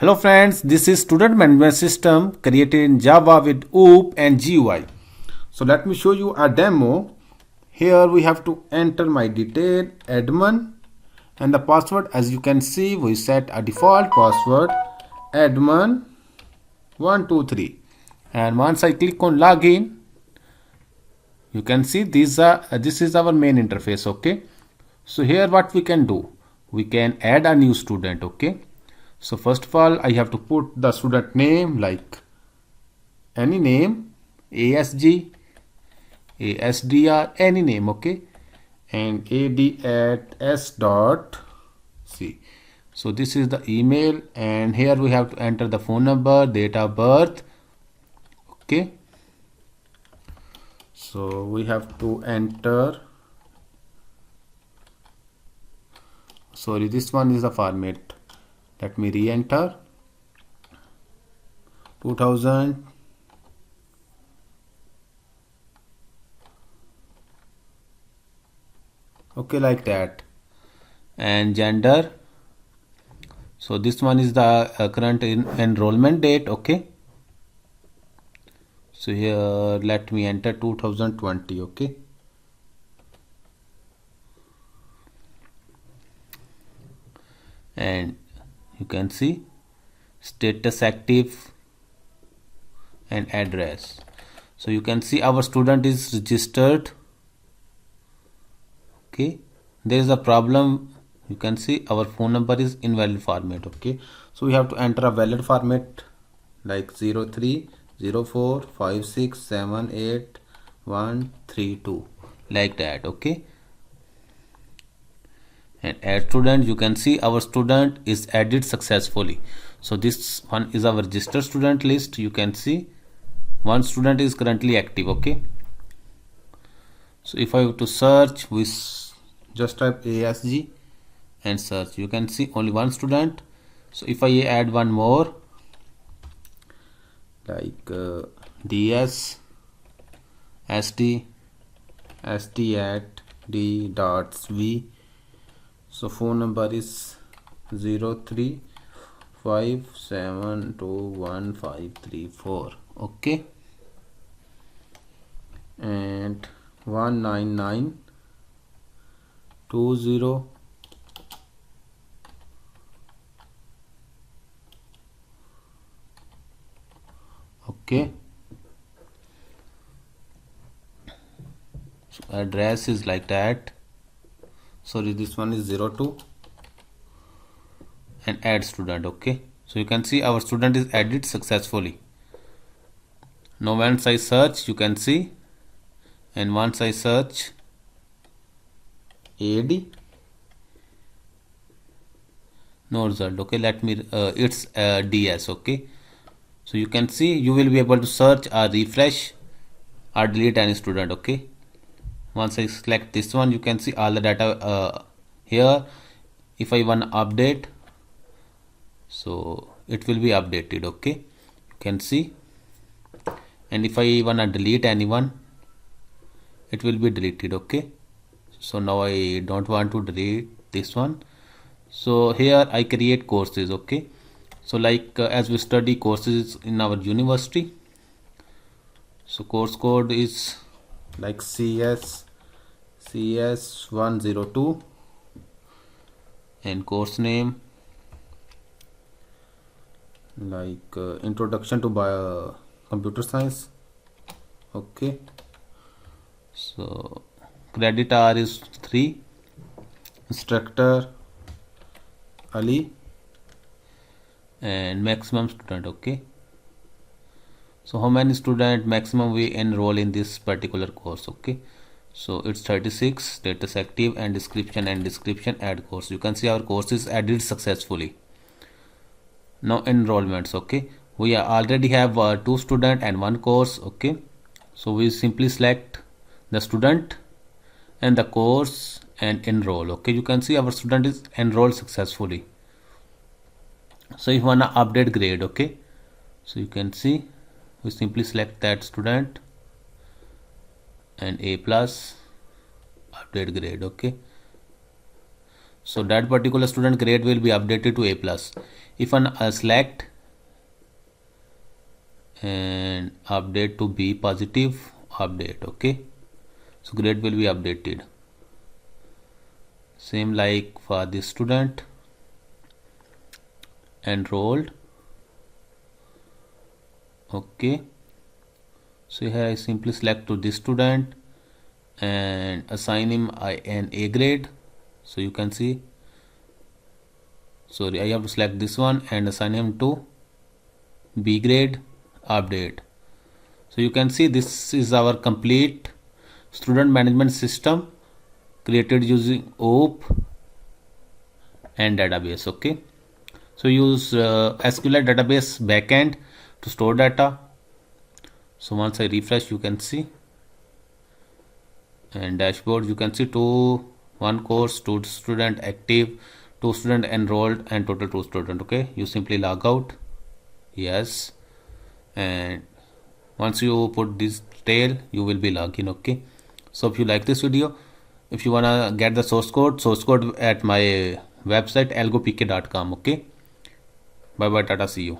Hello friends, this is student management system created in Java with OOP and GUI. So let me show you a demo. Here we have to enter my detail, admin, and the password. As you can see, we set a default password admin123, and once I click on login, you can see this is our main interface. Okay, so here what we can do, we can add a new student. Okay, so first of all, I have to put the student name like any name, ASG, ASDR, any name, okay, and ad@s.c. So this is the email, and here we have to enter the phone number, date of birth, okay. So we have to enter, sorry, this one is the format. Let me re-enter 2000. Okay, like that. And gender, so this one is the current enrollment date. Okay, so here let me enter 2020. Okay, and you can see status active and address. So you can see our student is registered. Okay, there is a problem. You can see our phone number is invalid format. Okay, so we have to enter a valid format like 030456788132, like that. Okay, and add student, you can see our student is added successfully. So this one is our registered student list. You can see one student is currently active. Okay, so if I have to search, we just type ASG and search. You can see only one student. So if I add one more like DS SD at d.v, so phone number is 0357211534. okay, and 19920. Okay, so address is like that. Sorry, this one is 02, and add student. Okay, so you can see our student is added successfully. Now once I search, you can see, and once I search AD, no result. Okay, let me it's DS. Okay, so you can see you will be able to search or refresh or delete any student. Okay, once I select this one, you can see all the data here. If I want to update, so it will be updated. Okay, you can see, and if I want to delete anyone, it will be deleted. Okay, so now I don't want to delete this one. So here I create courses. Okay, so like as we study courses in our university, so course code is like CS102, and course name like introduction to computer science. Okay, so credit hour is 3, instructor Ali, and maximum student. Okay, so how many student maximum we enroll in this particular course? Okay, so it's 36, status active, and description add course. You can see our course is added successfully. Now enrollments. Okay, we already have 2 student and 1 course. Okay, so we simply select the student and the course and enroll. Okay, you can see our student is enrolled successfully. So if you want to update grade, okay, so you can see we simply select that student and A plus, update grade. Okay, so that particular student grade will be updated to A plus. if I select and update to be positive, update, okay, so grade will be updated. Same like for the student enrolled, okay. So here I simply select to this student and assign him an A grade. So you can see, sorry, I have to select this one and assign him to B grade, update. So you can see this is our complete student management system created using OOP and database, okay. So use SQLite database backend to store data. So once I refresh, you can see, and dashboard you can see 1 course, 2 student active, 2 student enrolled, and total 2 student, okay. You simply log out, yes, and once you put this detail, you will be logging, okay. So if you like this video, if you wanna get the source code at my website algopk.com, okay. Bye bye, tata, see you.